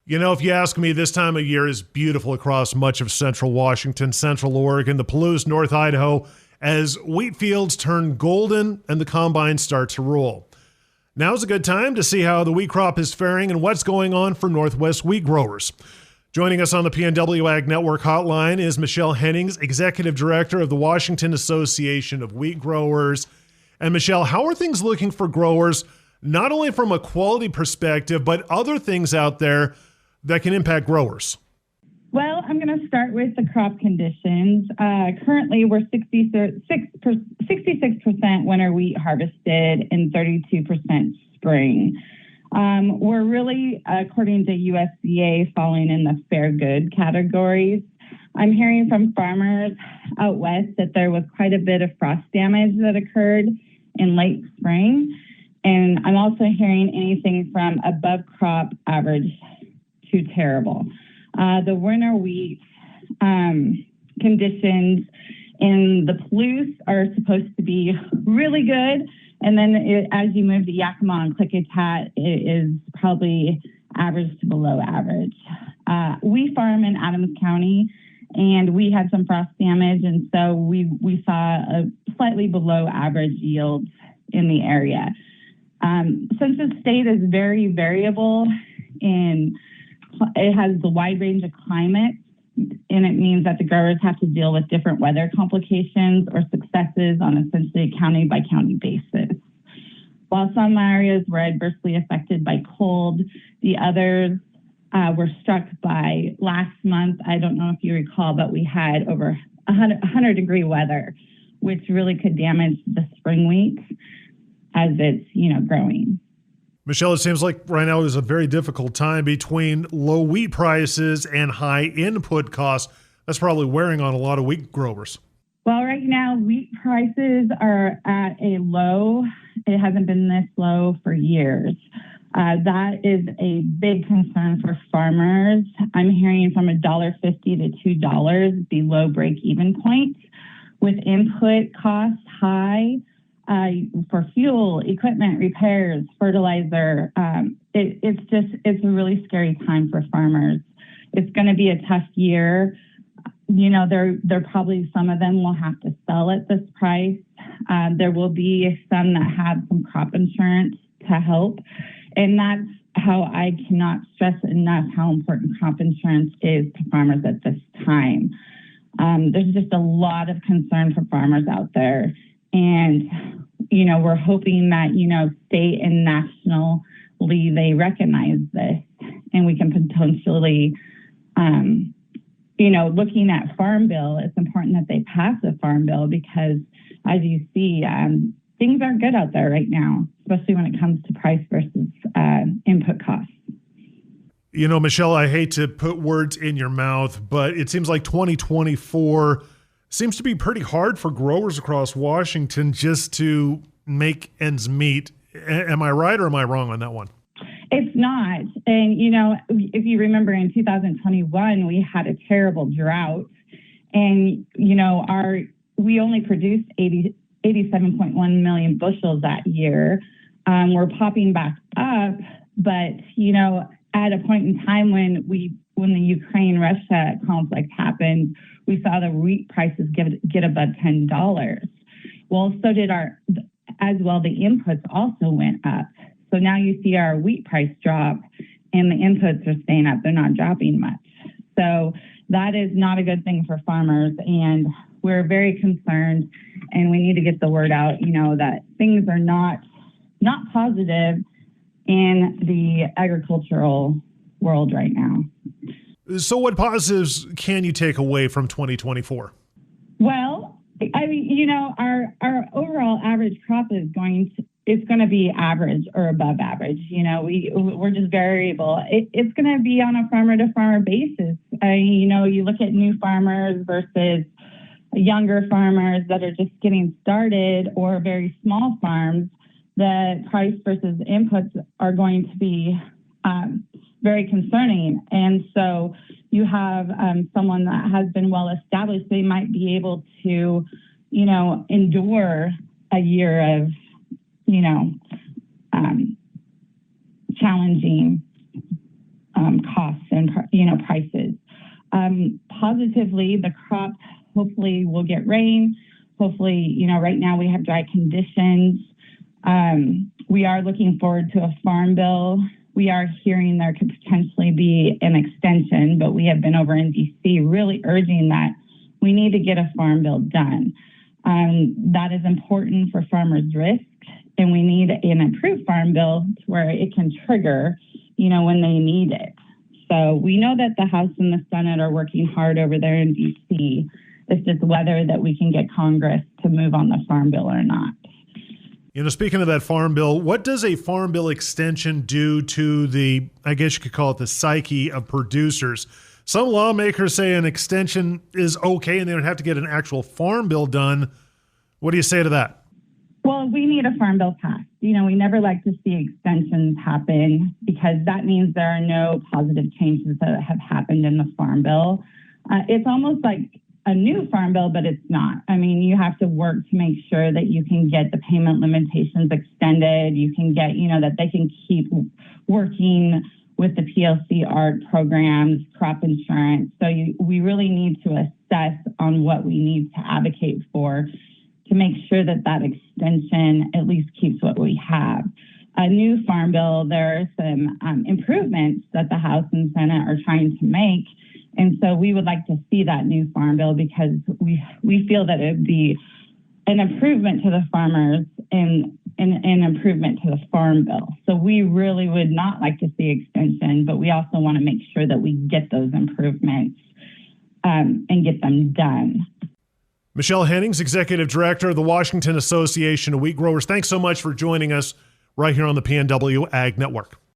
You know, if you ask me, this time of year is beautiful across much of central Washington, central Oregon, the Palouse, North Idaho, as wheat fields turn golden and the combines start to roll. Now's a good time to see how the wheat crop is faring and what's going on for Northwest wheat growers. Joining us on the PNW Ag Network hotline is Michelle Hennings, Executive Director of the Washington Association of Wheat Growers. And Michelle, how are things looking for growers, not only from a quality perspective, but other things out there that can impact growers? Well, I'm going to start with the crop conditions. Currently, we're 66% winter wheat harvested and 32% spring. We're really, according to USDA, falling in the fair good categories. I'm hearing from farmers out west that there was quite a bit of frost damage that occurred in late spring. And I'm also hearing anything from above crop average to terrible. The winter wheat conditions in the Palouse are supposed to be really good. And then as you move to Yakima and Klickitat, it is probably average to below average. We farm in Adams County, and we had some frost damage, and so we saw a slightly below average yield in the area. Since the state is very variable and it has the wide range of climates, and it means that the growers have to deal with different weather complications or successes on essentially a county by county basis. While some areas were adversely affected by cold, the others were struck by last month. I don't know if you recall, but we had over 100-degree weather, which really could damage the spring wheat as it's, growing. Michelle, it seems like right now is a very difficult time between low wheat prices and high input costs. That's probably wearing on a lot of wheat growers. Well, right now, wheat prices are at a low. It hasn't been this low for years. That is a big concern for farmers. I'm hearing from $1.50 to $2 below break-even point, with input costs high. For fuel, equipment, repairs, fertilizer, it's a really scary time for farmers. It's going to be a tough year. There probably some of them will have to sell at this price. There will be some that have some crop insurance to help. And that's how I cannot stress enough how important crop insurance is to farmers at this time. There's just a lot of concern for farmers out there. And, we're hoping that, state and nationally they recognize this, and we can potentially, looking at Farm Bill, it's important that they pass a Farm Bill because, as you see, things aren't good out there right now, especially when it comes to price versus input costs. Michelle, I hate to put words in your mouth, but it seems like 2024 seems to be pretty hard for growers across Washington just to make ends meet. Am I right or am I wrong on that one? It's not. And, if you remember in 2021, we had a terrible drought. And, we only produced 87.1 million bushels that year. We're popping back up. But, at a point in time when the Ukraine-Russia conflict happened, we saw the wheat prices get above $10. Well, so did the inputs also went up. So now you see our wheat price drop and the inputs are staying up. They're not dropping much. So that is not a good thing for farmers. And we're very concerned, and we need to get the word out, that things are not positive in the agricultural world right now. So what positives can you take away from 2024? Well, our overall average crop is going to be average or above average. We're just variable. It's going to be on a farmer to farmer basis. You look at new farmers versus younger farmers that are just getting started, or very small farms. The price versus inputs are going to be very concerning. And so you have someone that has been well established, they might be able to, endure a year of, challenging costs and prices. Positively, the crop hopefully will get rain. Hopefully, right now we have dry conditions. We are looking forward to a farm bill. We are hearing there could potentially be an extension, but we have been over in DC really urging that we need to get a farm bill done. That is important for farmers' risk, and we need an improved farm bill to where it can trigger, when they need it. So we know that the House and the Senate are working hard over there in DC. It's just whether that we can get Congress to move on the farm bill or not. Speaking of that farm bill, what does a farm bill extension do to the, I guess you could call it the psyche of producers? Some lawmakers say an extension is okay and they don't have to get an actual farm bill done. What do you say to that? Well, we need a farm bill passed. We never like to see extensions happen because that means there are no positive changes that have happened in the farm bill. It's almost like a new farm bill, but it's not. I mean, you have to work to make sure that you can get the payment limitations extended. You can get, that they can keep working with the PLC art programs, crop insurance. So we really need to assess on what we need to advocate for to make sure that that extension at least keeps what we have. A new farm bill, there are some improvements that the House and Senate are trying to make. And so we would like to see that new farm bill because we feel that it would be an improvement to the farmers and an improvement to the farm bill. So we really would not like to see extension, but we also want to make sure that we get those improvements and get them done. Michelle Hennings, Executive Director of the Washington Association of Wheat Growers, thanks so much for joining us right here on the PNW Ag Network.